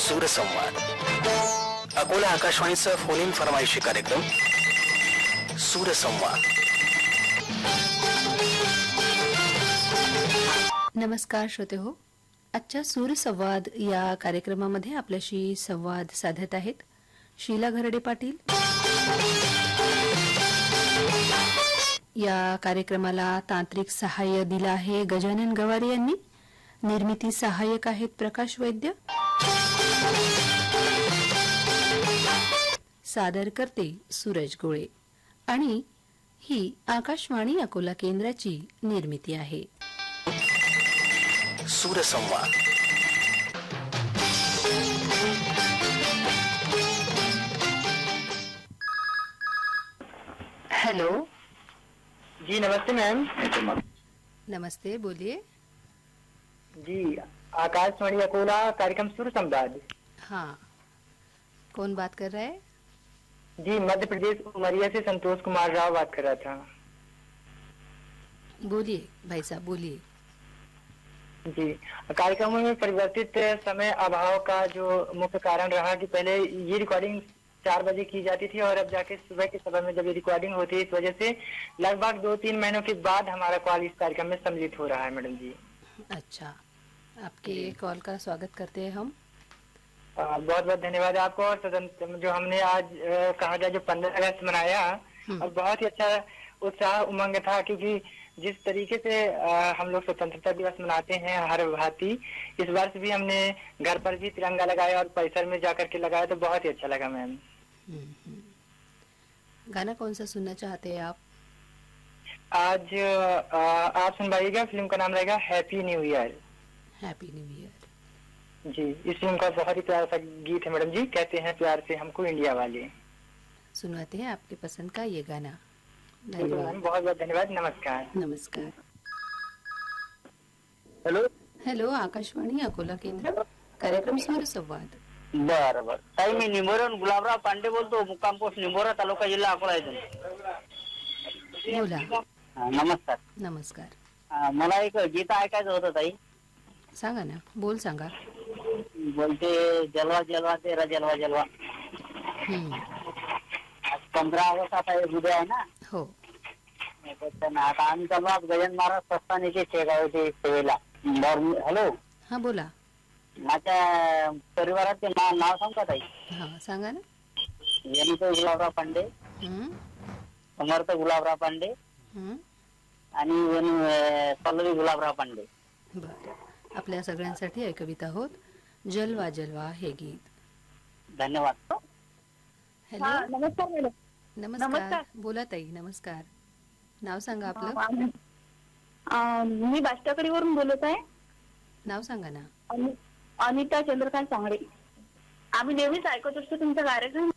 सूरसंवाद अकोला आकाशवाणीचा phone in फरमाईशी कार्यक्रम सूरसंवाद. नमस्कार श्रोते हो, आजच्या सूरसंवाद या कार्यक्रमामध्ये आपल्याशी संवाद साधत आहेत शीला घरडे पाटील. या कार्यक्रमाला तांत्रिक सहाय्य दिलं आहे गजानन गवारे यांनी. निर्मिती सहाय्यक आहेत प्रकाश वैद्य. सादर करते सूरज गोळे आणि ही आकाशवाणी अकोला केंद्राची निर्मिती आहे. सूरसंवाद. हेलो जी नमस्ते मैम. नमस्ते, बोलिए. जी आकाशवाणी अकोला कार्यक्रम सूरसंवाद. हाँ, कौन बात कर रहा है? जी मध्य प्रदेश उमरिया से संतोष कुमार राव बात कर रहा था. बोलिए भाई साहब, बोलिए. जी कार्यक्रमों में परिवर्तित समय अभाव का जो मुख्य कारण रहा कि पहले ये रिकॉर्डिंग 4 बजे की जाती थी और अब जाके सुबह के समय में जब ये रिकॉर्डिंग होती है, इस वजह से लगभग 2-3 महीनों के बाद हमारा कॉल इस कार्यक्रम में सम्मिलित हो रहा है मैडम जी. अच्छा, आपके कॉल का स्वागत करते हैं हम. बहुत बहुत धन्यवाद आपको. और स्वतंत्र जो हमने आज कहा जाए जो 15 अगस्त मनाया और बहुत ही अच्छा उत्साह उमंग था, क्योंकि जिस तरीके से हम लोग स्वतंत्रता दिवस मनाते हैं हर भांति, इस वर्ष भी हमने घर पर भी तिरंगा लगाया और परिसर में जाकर के लगाया, तो बहुत ही अच्छा लगा मैम. गाना कौन सा सुनना चाहते हैं आप? आज आप सुनवाइएगा. फिल्म का नाम रहेगा Happy New Year. Happy New Year. जी इस फिल्म का बहुत ही प्यारा सा गीत है मैडम जी. कहते हैं प्यार से हमको इंडिया वाले. सुनवाते हैं आपके पसंद का ये गाना. धन्यवाद. बहुत बहुत धन्यवाद. नमस्कार. नमस्कार. हॅलो हॅलो, आकाशवाणी अकोला केंद्र कार्यक्रम सूरसंवाद. बरोबर ताई, मी निंबोऱ्याहून गुलाबराव पांडे बोलतो, मुक्काम पोस्ट निंबोरा, तालुका जिल्हा अकोला इथून. बोला. नमस्कार. नमस्कार. मला एक गीत ऐकायचं होतं ताई. सांगा ना, बोल सांगा. बोलते जलवा जलवा तेरा जलवा जलवा. आज 15 ऑगस्ट आता उद्या आहे ना. हो. आता आम्ही चालू आहोत गजानन महाराज संस्थानाचे शेगावचे सेवेला. हॅलो. हा बोला. माझ्या परिवाराचे नाव सांगता ताई? हा सांगा ना. गणित गुलाबराव पांडे, समर्थ गुलाबराव पांडे आणि पल्लवी गुलाबराव पांडे. बर, आपल्या सगळ्यांसाठी ऐकवीत आहोत जलवा जलवा हे गीत. धन्यवाद. हॅलो. नमस्कार मॅडम. नमस्कार. बोला ताई. नमस्कार. नाव सांगा आपलं. मी बाष्टाकडीवरून बोलत आहे. नाव सांगा ना. अनिता चंद्रकांत सांगडे. आम्ही नेहमीच ऐकत असतो तुमचा कार्यक्रम.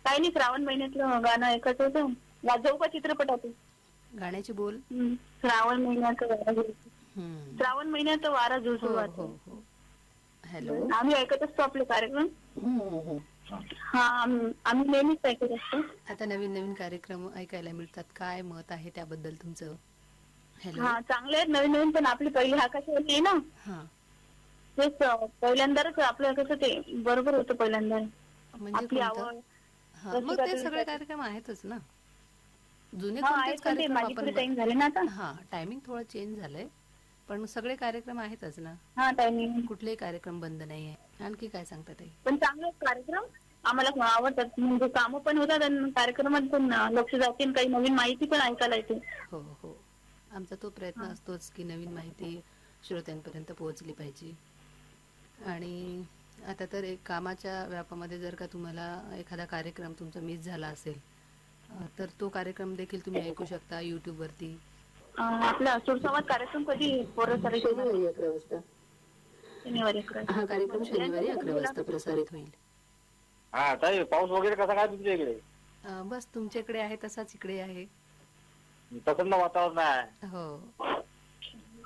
काही नाही, श्रावण महिन्यातलं गाणं ऐकत होतं. वाजवू का चित्रपटातून? गाण्याचे बोल. श्रावण महिन्यात वारा झुळझुळ. हॅलो. आम्ही ऐकत असतो आपले कार्यक्रम. हा, आम्ही नेहमीच ऐकत असतो. आता नवीन नवीन कार्यक्रम ऐकायला मिळतात. काय मत आहे त्याबद्दल तुमचं? हॅलो. हा, चांगले आहेत नवीन नवीन, पण आपली पहिली आकाशवाणी आहे ना. हा, तेच पहिल्यांदाच आपलं कसं ते बरोबर होतं पहिल्यांदा. म्हणजे आपली आवड. मग ते सगळे कार्यक्रम आहेतच ना. जुने कोणतेच कार्यक्रम आपण. झाले ना आता. हा, टायमिंग थोडं चेंज झालंय, पण सगळे कार्यक्रम आहेतच ना. हा, टायमिंग कुठलेही कार्यक्रम बंद नाहीये. आणखी काय सांगता ताई? पण चांगले कार्यक्रम आम्हाला आवडतात. म्हणजे कामं पण होतात आणि कार्यक्रमात पण लक्ष जाते, काही नवीन माहिती पण ऐकायला येते. हो हो, आमचा तो प्रयत्न असतोच की नवीन माहिती श्रोत्यांपर्यंत पोहोचली पाहिजे. आणि आता तर एक कामाच्या व्यापामध्ये जर का तुम्हाला एखादा कार्यक्रम तुमचा मिस झाला असेल तर तो कार्यक्रम देखील तुम्ही ऐकू शकता YouTube वरती. आपला सुरसंवाद कार्यक्रम कधी? शनिवारी 11 वाजता. शनिवारी 11. हा कार्यक्रम शनिवारी 11 वाजता प्रसारित होईल. हा ताई, पाऊस वगैरे कसा काय तुमच्या इकडे? बस तुमच्याकडे आहे तसाच इकडे आहे. प्रचंड वातावरण आहे. हो,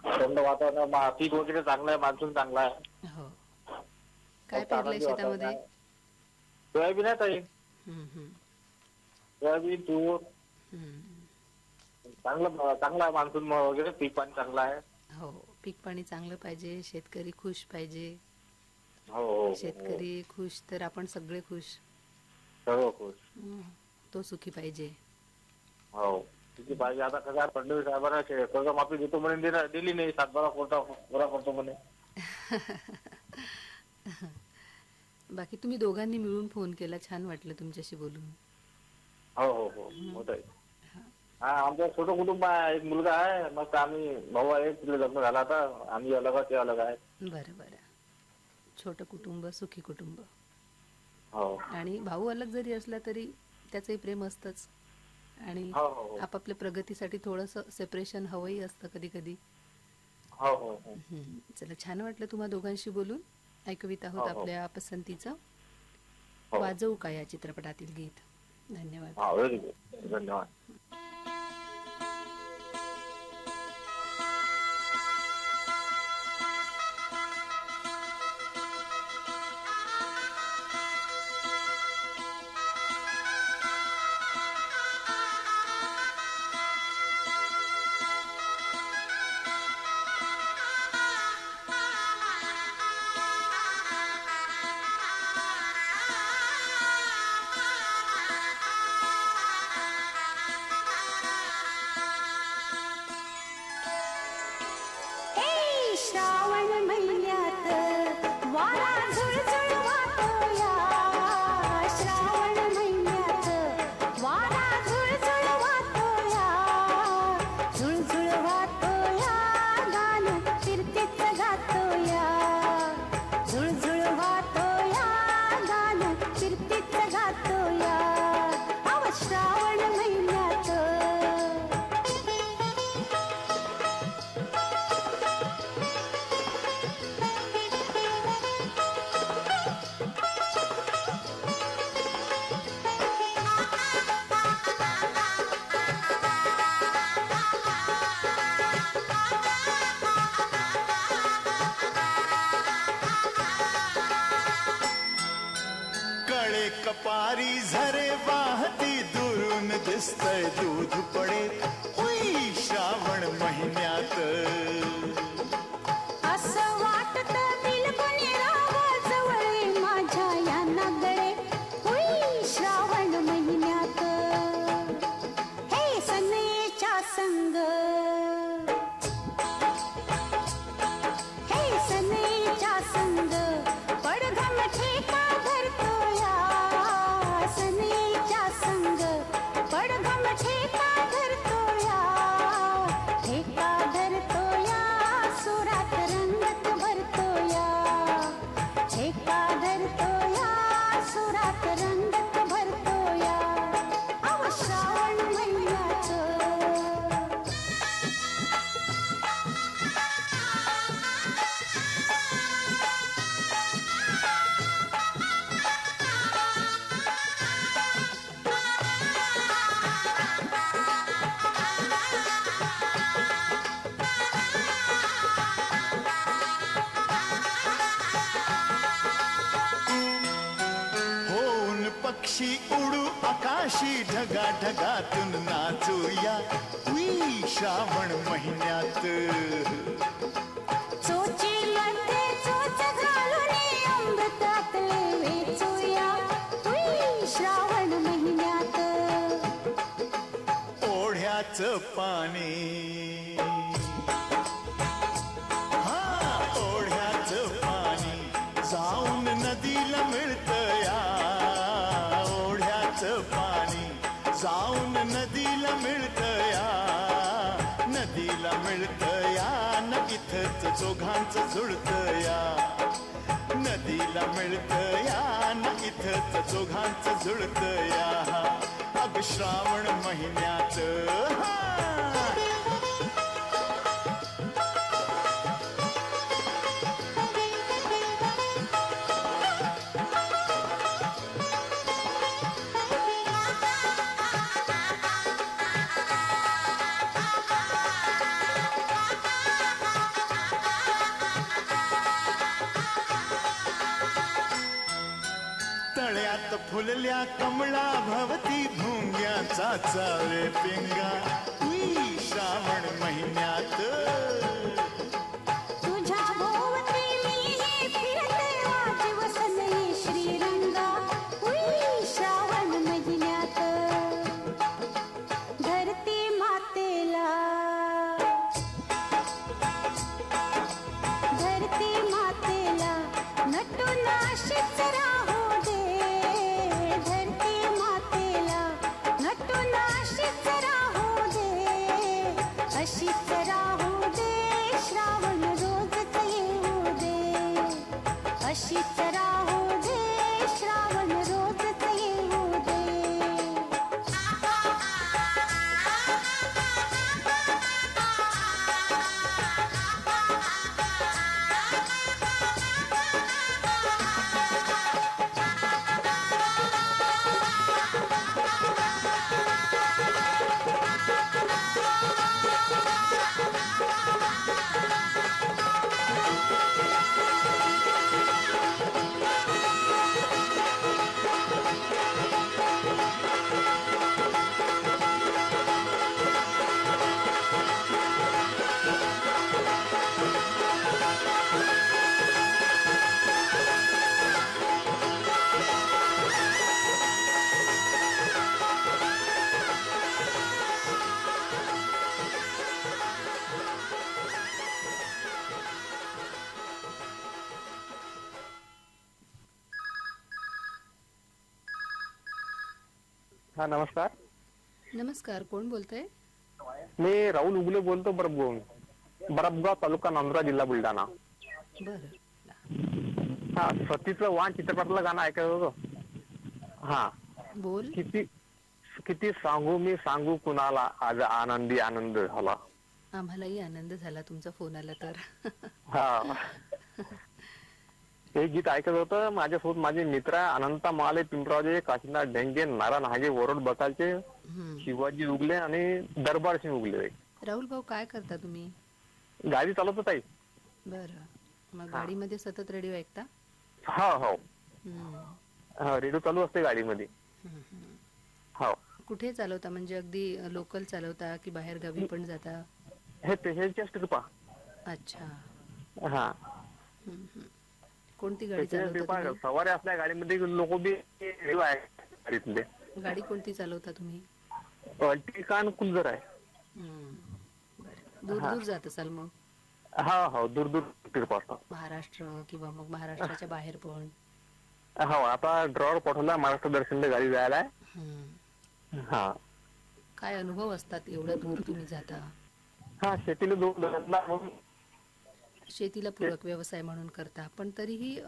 थंड वातावरण. पीक वगैरे चांगलं आहे, मान्सून चांगला आहे. हो. काय पेरलंय शेतामध्ये? सोयाबीन आहे ताई. सोयाबीन, तूर. चांगला आहे मान्सून वगैरे. पीक पाणी चांगलं आहे. हो, पीक पाणी चांगलं पाहिजे, शेतकरी खुश पाहिजे. हो हो शेतकरी खुश तर आपण सगळे खुश. सर्व खुश. तो सुखी पाहिजे. हो किती पाहिजे. आता कसं फडणवीस साहेबांना कर्जमाफी देतो म्हणे, दिली नाही. 7-12 कोटा करतो म्हणे. बाकी तुम्ही दोघांनी मिळून फोन केला, छान वाटलं तुमच्याशी बोलून. हो हो हो होत आहे. हा आमचं छोटं कुटुंब आहे. एक मुलगा आहे, मग आम्ही भाऊ आहे, तिला लग्न झालं आता. आम्ही अलग आहे, ते अलग आहे. बरं बरं. छोटं कुटुंब सुखी कुटुंब. हो आणि भाऊ अलग जरी असला तरी त्याचंही प्रेम असतंच. आणि हो हो आपापल्या प्रगतीसाठी थोडंसं सेपरेशन हवंही असतं कधी कधी. हो हो हो चला, छान वाटलं तुम्हा दोघांशी बोलून. ऐकवित आहोत हो, हो. आपल्या पसंतीचं हो. वाजवू का या चित्रपटातील गीत. धन्यवाद. हा व्हेरी गुड. धन्यवाद. श्रावण महिन्यात वारा झुळझुळ वाहतोया. श्रावण महिन्यात वारा झुळझुळ वाहतोया. झुळझुळ वाहतोया. गाणं कीर्तीच गातोया. झुळझुळ वाहतोया. गाणं कीर्तीच गातोया. अव श्रावण महिन्यात. कळे कपारी झरे वाहती, दुरून दिसतय दूध पडे. उई श्रावण महिन्यात. असं वाटत बिलकुल राहावं जवळ माझ्या या नागडे. हुई श्रावण महिन्यात. हे सनईच्या संग. हे सनईच्या संग. पडघम ठेका धरतोया. सनईच्या संग. पडघम ठेका धरतोया. ठेका धरतोया. सुरात रंगत भरतोया. ठेका धरतोया. सुरात रंगत भरतोया. अव श्रावण महिन्यात. होऊन पक्षी उडू आकाशी, ढगा ढगातून नाचूया. उई श्रावण महिन्यात. चोचीमध्ये चोच घालून अमृतातले वेचूया. हुई श्रावण महिन्यात. ओढ्याचं पाणी. हा ओढ्याचं पाणी जाऊन नदीला मिळतया. ओढ्याचं पाणी जाऊन नदीला मिळतया. नदीला मिळतया न इथंच चोघांचं जुळतया. नदीला मिळतया न इथंच चोघांचं जुळतया. अग श्रावण महिन्यात. तळ्यात फुलल्या कमळा भवती, भुंग्याचा चावे पिंगा. उई श्रावण महिन्यात. तुझ्या भोवती मी फिरते वाजवी हा नमस्कार. नमस्कार, कोण बोलतंय? मी राहुल उगले बोलतो बरबगाव तालुका नांदुरा जिल्हा बुलढाणा. बरं. हा सतीचं वाण चित्रपटातलं गाणं ऐकायचं होतं. हा बोल. किती किती सांगू मी सांगू कुणाला आज आनंदी आनंद झाला. आम्हालाही आनंद झाला तुमचा फोन आला तर. हा हे गीत ऐकत होतं. माझ्यासोबत माझे मित्र अनंता माले पिंपरावजे, काशीनाथ ढेंगे, नारायण हागे, वरोड बकालचे, शिवाजी उगले आणि दरबार सिंग उगले. राहुल भाऊ काय करता तुम्ही? गाडी चालवत आहे. बरं. मग गाडीमध्ये सतत रेडिओ ऐकता? हो हो रेडिओ चालू असते गाडीमध्ये. हो. कुठे चालवता, म्हणजे अगदी लोकल चालवता की बाहेर गावी पण जाता? हे पेशंटच्या ट्रिपा. अच्छा. हा कोणती गाडी चालवता? सवारी असल्या गाडीमध्ये लोक बी गाडीतले. गाडी कोणती चालवता तुम्ही? टिकाण कुलजर आहे. दूर दूर जात असाल मग? हा हो दूर दूर ट्रिप असतात. महाराष्ट्र किंवा मग महाराष्ट्राच्या बाहेर पण? हो आता ड्रॉवर पाठवला महाराष्ट्र दर्शनला गाडी जायला. हा काय अनुभव असतात एवढ्या दूर तुम्ही जाता? हा शेतीला शेतीला पूरक व्यवसाय म्हणून करता, पण तरीही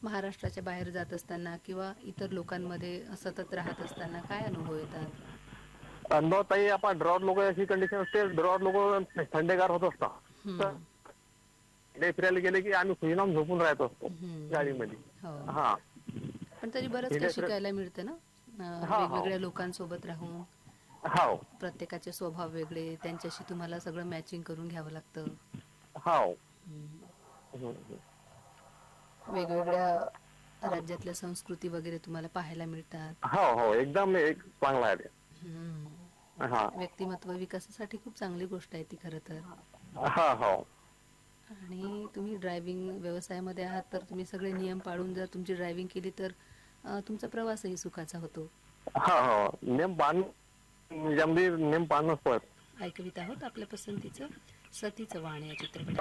महाराष्ट्राच्या बाहेर जात असताना किंवा इतर लोकांमध्ये सतत राहत असताना काय अनुभव येतात? अनुभव ताई आपण ड्रॉवर लोक अशी कंडिशन असते, ड्रॉवर लोक थंडेगार होत असतात. फिरायला गेले की आम्ही खुशीनाम झोपून राहत असतो गाडीमध्ये. हा पण तरी बरंच काही शिकायला मिळतं ना वेगवेगळ्या लोकांसोबत राहून. हो प्रत्येकाचे स्वभाव वेगळे, त्यांच्याशी तुम्हाला सगळं मॅचिंग करून घ्यावं लागतं. हो वेगवेगळ्या राज्यातल्या संस्कृती वगैरे तुम्हाला पाहायला मिळतात. हो हो एकदम एक चांगला आहे. व्यक्तिमत्व विकासासाठी खूप चांगली गोष्ट आहे ती खरं तर. हा हो. आणि तुम्ही ड्रायव्हिंग व्यवसायामध्ये आहात तर तुम्ही सगळे नियम पाळून जर तुमची ड्रायव्हिंग केली तर तुमचा प्रवासही सुखाचा होतो. हा हो नेम पाळणंच पडत. ऐकवित आहोत आपल्या पसंतीचं सतीचं वाण या चित्रपट.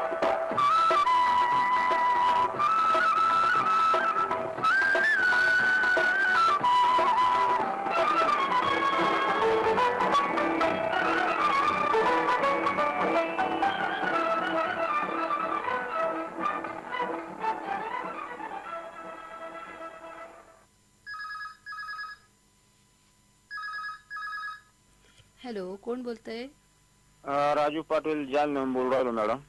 हॅलो, कोण बोलतंय? राजू पाटील जालना बोल राहिलो मॅडम.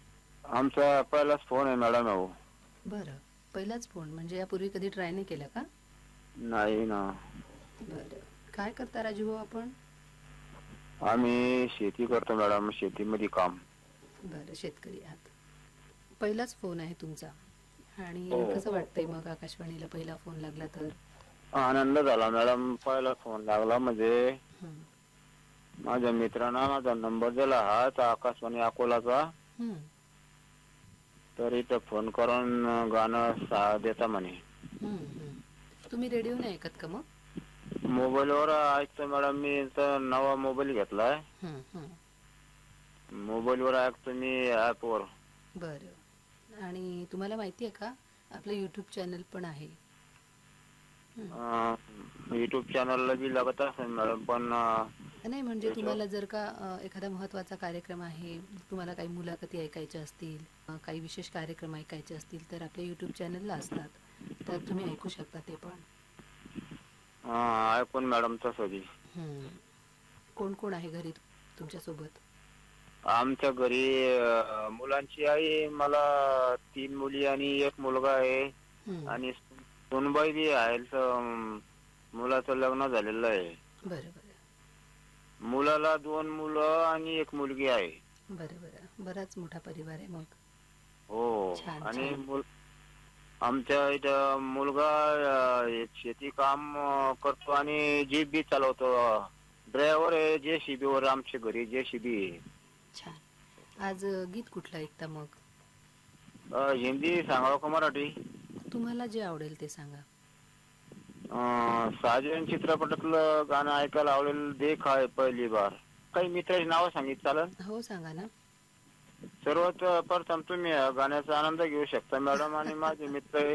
आमचा पहिलाच फोन आहे मॅडम. हो बरं, पहिलाच फोन म्हणजे यापूर्वी कधी ट्राय नाही केला का? नाही ना. बरं, काय करता राजू भाऊ आपण? आम्ही शेती करतो मॅडम, शेतीमध्ये काम. बरं, शेतकरी आहात. पहिलाच फोन आहे तुमचा आणि कसं वाटतंय मग आकाशवाणीला पहिला फोन लागला तर? आनंद झाला मॅडम. पहिला फोन लागला म्हणजे माझ्या मित्रांना माझा नंबर दिला हा आकाशवाणी अकोलाचा. तर इथं फोन करून गाणं देता म्हणे. तुम्ही रेडिओ नाही ऐकत का मग? मोबाईलवर ऐकतो मॅडम. मी नवा मोबाईल घेतलाय, मोबाईलवर ऐकतो मी ऍपवर. बरं, आणि तुम्हाला माहिती आहे का आपलं युट्यूब चॅनल पण आहे? युट्यूब चॅनलला बी लागत असेल मॅडम, पण नाही म्हणजे तुम्हाला जर का एखादा महत्त्वाचा कार्यक्रम आहे, तुम्हाला काही मुलाखती ऐकायच्या असतील, काही विशेष कार्यक्रम ऐकायचे असतील तर आपल्या युट्यूब चॅनलला असतात, तर तुम्ही ऐकू शकता ते पण. ऐकून मॅडम तसं बी. कोण कोण आहे घरी तुमच्या सोबत? आमच्या घरी मुलांची आई, मला 3 मुली आणि 1 मुलगा आहे आणि सुनबाई बी आहे. मुलाचं लग्न झालेलं आहे. बरोबर. मुलाला 2 मुलं आणि 1 मुलगी आहे. बरोबर, बराच मोठा परिवार आहे मग. हो. आणि आमच्या इथं मुलगा शेती काम करतो आणि जीप बी चालवतो. ड्रायव्हर आहे JCB वर. आमच्या घरी JCB आहे. छान. आज गीत कुठलं ऐकता मग? हिंदी सांगावं का मराठी? तुम्हाला जे आवडेल ते सांगा. साजन चित्रपटातलं गाणं ऐकायला आवडेल. देख आहे पहिली बार. काही मित्राची नावं सांगित चालेल? हो सांगा ना. सर्वात प्रथम तुम्ही गाण्याचा आनंद घेऊ शकता मॅडम. आणि माझे मित्र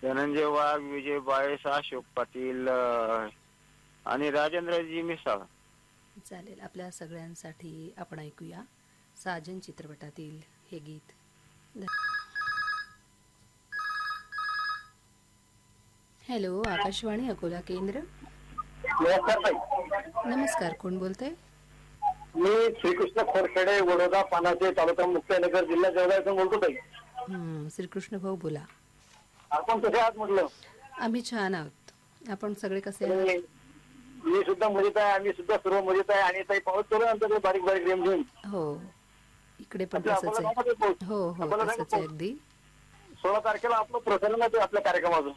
धनंजय वाघ, विजय बाळेस, अशोक पाटील आणि राजेंद्रजी मिसाळ. चालेल. आपल्या सगळ्यांसाठी आपण ऐकूया साजन चित्रपटातील हे गीत. हॅलो, आकाशवाणी अकोला केंद्र. नमस्कार ताई. नमस्कार, कोण बोलतंय? मी श्रीकृष्ण खोरखेडे, वडोदा, पानाचे, तालुका मुक्ताईनगर, जिल्हा जळगाव इथून बोलतो ताई. श्रीकृष्ण भाऊ बोला. आपण कसे आहात म्हटलं? आम्ही छान आहोत. आपण सगळे कसे आहात? मी सुद्धा मजेत आहे, आम्ही सुद्धा सर्व मजेत आहे. आणि ताई पाऊस चालू आहे आमच्याकडे, बारीक बारीक रेमझेम. हो, इकडे पण तसंच आहे. हो हो, तसंच आहे अगदी. 16 तारखेला आपलं प्रसारण आहे आपल्या कार्यक्रमाचं.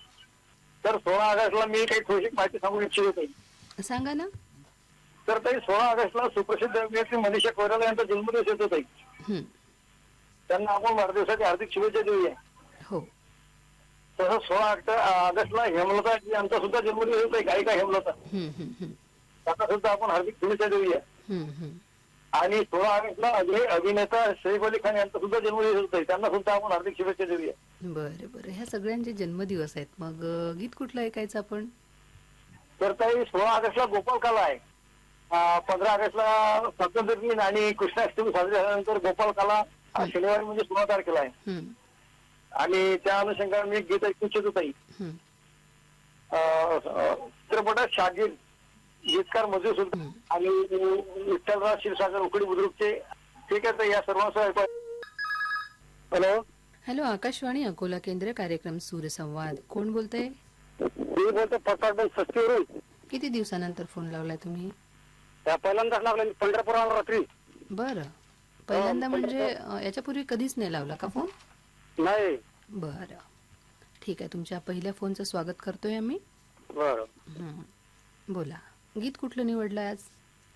तर 16 ऑगस्टला मी काही थोडीशी माहिती सांगू इच्छितो ताई. सांगा ना. तर ताई 16 ऑगस्टला सुप्रसिद्ध अभिनेत्री मनीषा कोइराला यांचा जन्मदिवस येतो ताई. त्यांना आपण वाढदिवसाची हार्दिक शुभेच्छा देऊया. हो. तसंच 16 ऑगस्टला हेमलता यांचा सुद्धा जन्मदिवस होता, गायिका हेमलता. त्यांना सुद्धा आपण हार्दिक शुभेच्छा देऊया. आणि 16 ऑगस्टला अभिनेता सैफ अली खान यांचा सुद्धा जन्मदिवस होता, त्यांना सुद्धा आपण हार्दिक शुभेच्छा देऊया. बरं बरं, ह्या सगळ्यांचे जन्मदिवस आहेत. मग गीत कुठलं ऐकायचं आपण? तर ताई 16 ऑगस्टला गोपाल काला आहे. 15 ऑगस्टला स्वातंत्र्य दिन आणि कृष्णाष्टमी साजरी झाल्यानंतर गोपाल काला शनिवारी म्हणजे 16 तारखेला आहे. आणि त्या अनुषंगाने मी गीत ऐकू इच्छितो ताई. चित्रपटात शागीर, गीतकार मजूर सुलतान आणि विठ्ठलराव क्षीरसागर उकडी बुद्रुकचे. ठीक आहे ताई, या सर्वांसह ऐकू. हॅलो. हॅलो, आकाशवाणी अकोला केंद्र, कार्यक्रम सूर्यसंवाद. कोण बोलतंय? मी बोलतो फटाफट सस्तीवरून. किती दिवसानंतर फोन लावलाय तुम्ही? पहिल्यांदाच लागला, पंढरपुराला रात्री. बरं, पहिल्यांदा म्हणजे याच्यापूर्वी कधीच नाही लावला का फोन? नाही. बरं, ठीक आहे. तुमच्या पहिल्या फोनचं स्वागत करतोय आम्ही. बरं, बोला. गीत कुठलं निवडलं आज?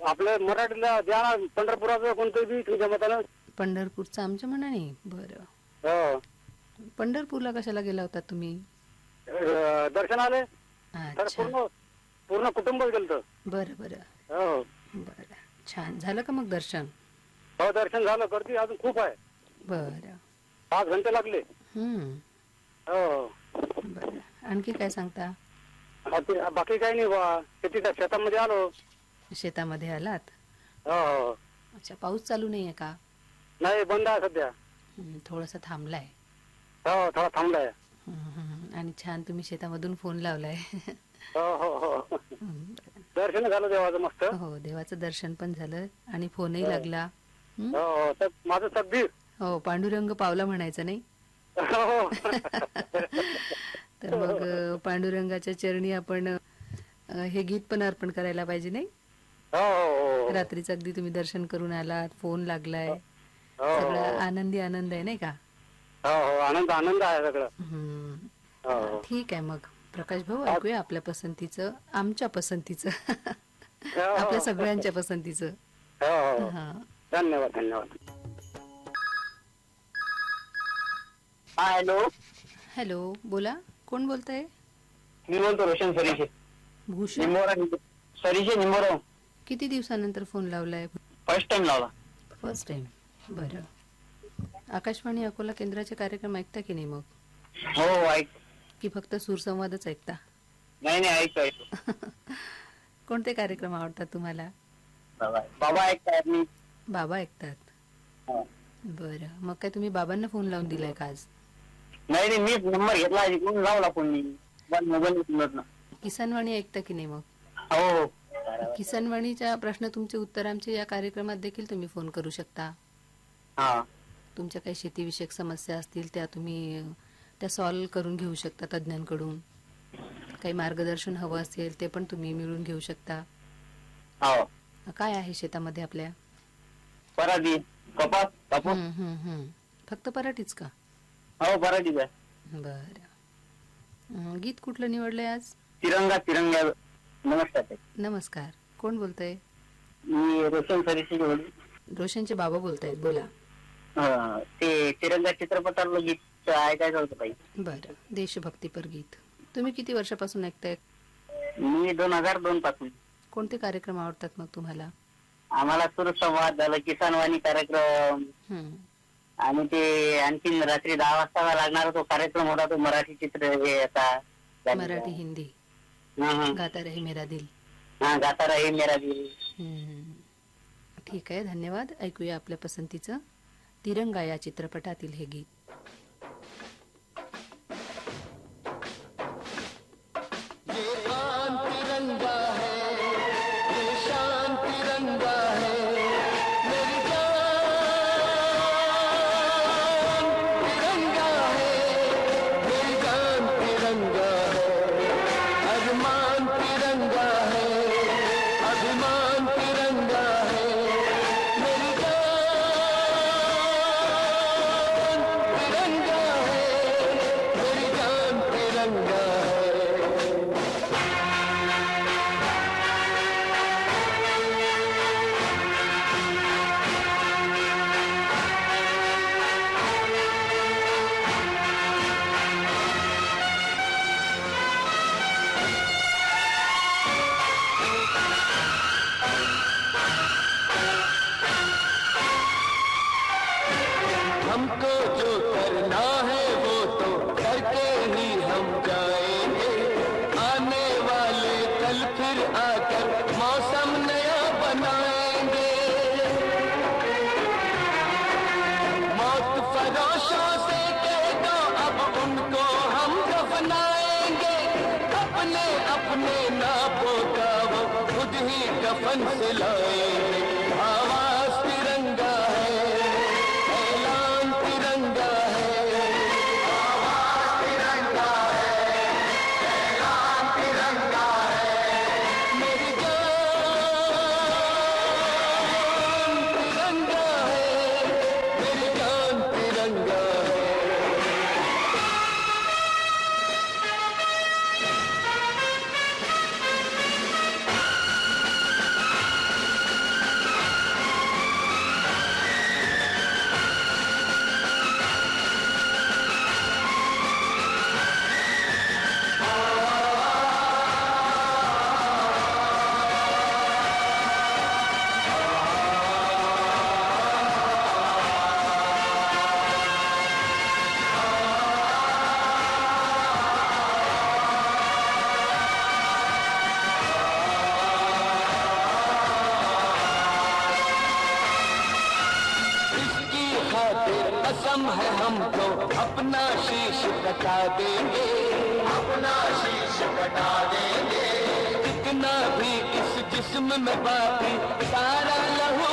आपल्या मराठीला द्या, पंढरपुराचं कोणतं बी तुमच्या मतानं. पंढरपूरचं आमच्या मनाने. बरं, पंढरपूरला कशाला गेला होता तुम्ही? दर्शनाले. अच्छा, पूर्ण कुटुंब गेलं. बरं बरं बरं, छान झालं का मग दर्शन? हो, दर्शन झालं. गर्दी अजून खूप आहे. बरं, 5 घंटे लागले. हो, बरं. आणखी काय सांगता? बाकी काही नाही बा, शेतामध्ये आलो. शेतामध्ये आलात? हो. अच्छा, पाऊस चालू नाहीये का? नाही, बंद आहे सध्या. थोडासा थांबलाय. हो, थोडा थांबलाय. आणि छान तुम्ही शेतामधून फोन लावलाय. हो. दर्शन झालं देवाचं मस्त. हो, देवाचं दर्शन पण झालं आणि फोनही लागला. हो, माझं तकदीर. हो, पांडुरंग पावला म्हणायचं नाही. तर मग पांडुरंगाच्या चरणी आपण हे गीत पण अर्पण करायला पाहिजे नाही? रात्रीच अगदी तुम्ही दर्शन करून आलात, फोन लागलाय, सगळं आनंदी आनंद आहे नाही का? आनंद आहे सगळं. ठीक आहे. मग प्रकाश भाऊ, ऐकूया आपल्या पसंतीचं, आमच्या पसंतीचं, आपल्या सगळ्यांच्या पसंतीचं. धन्यवाद. हॅलो. हॅलो, बोला. कोण बोलताय? मी बोलतो रोशन सरीशे. भूषण सरीशे निंबोरा. किती दिवसानंतर फोन लावलाय? फर्स्ट टाइम लावला. First time. बरं. आकाशवाणी अकोला केंद्राचे कार्यक्रम ऐकता की नाही मग? हो, ऐक. की फक्त सूरसंवादच ऐकता? नाही, ऐकतो. कोणते कार्यक्रम आवडतात तुम्हाला? बाबा ऐकतात. मी बाबा ऐकतात. बरं, मग काय तुम्ही बाबांना फोन लावून दिलाय का आज? नाही, मी नंबर घेतला, लावला फोन मी मोबाईल. किसानवाणी ऐकता की नाही मग? हो. किसानवाणीच्या प्रश्न तुमचे उत्तर आमचे या कार्यक्रमात देखील तुम्ही फोन करू शकता. तुमच्या काही शेतीविषयक समस्या असतील त्या तुम्ही त्या सॉल्व्ह करून घेऊ शकता तज्ञांकडून. काही मार्गदर्शन हवं असेल ते पण तुम्ही मिळून घेऊ शकता. काय आहे शेतामध्ये आपल्या? पराठी, कपास, कापूस. फक्त पराठीच का? हो, पराठीच आहे. बरं, गीत कुठलं निवडलंय आज? तिरंगा. नमस्कार. नमस्कार, कोण बोलतंय? मी रोशन सरीशे. रोशनचे बाबा बोलतायत, बोला. ते तिरंगा चित्रपटातलं गीत ऐकायचं होतं ताई. बरं, देशभक्तीपर गीत. तुम्ही किती वर्षापासून ऐकताय? मी 2002 पासून. कोणते कार्यक्रम आवडतात मग तुम्हाला? आम्हाला सूरसंवाद झालं, किसानवाणी कार्यक्रम आणि ते आणखीन रात्री 10 वाजता लागणारा तो कार्यक्रम होता, तो मराठी चित्र हे आता मराठी हिंदी गाता रहे मेरा दिल. हा, गाता रहे मेरा दिल. ठीक आहे, धन्यवाद. ऐकूया आपल्या पसंतीचं तिरंगा या चित्रपटातील हे गीत. कसम है हमको अपना शीश कटा देंगे, अपना शीश कटा देंगे. जितना भी इस जिस्म में बाकी सारा लहू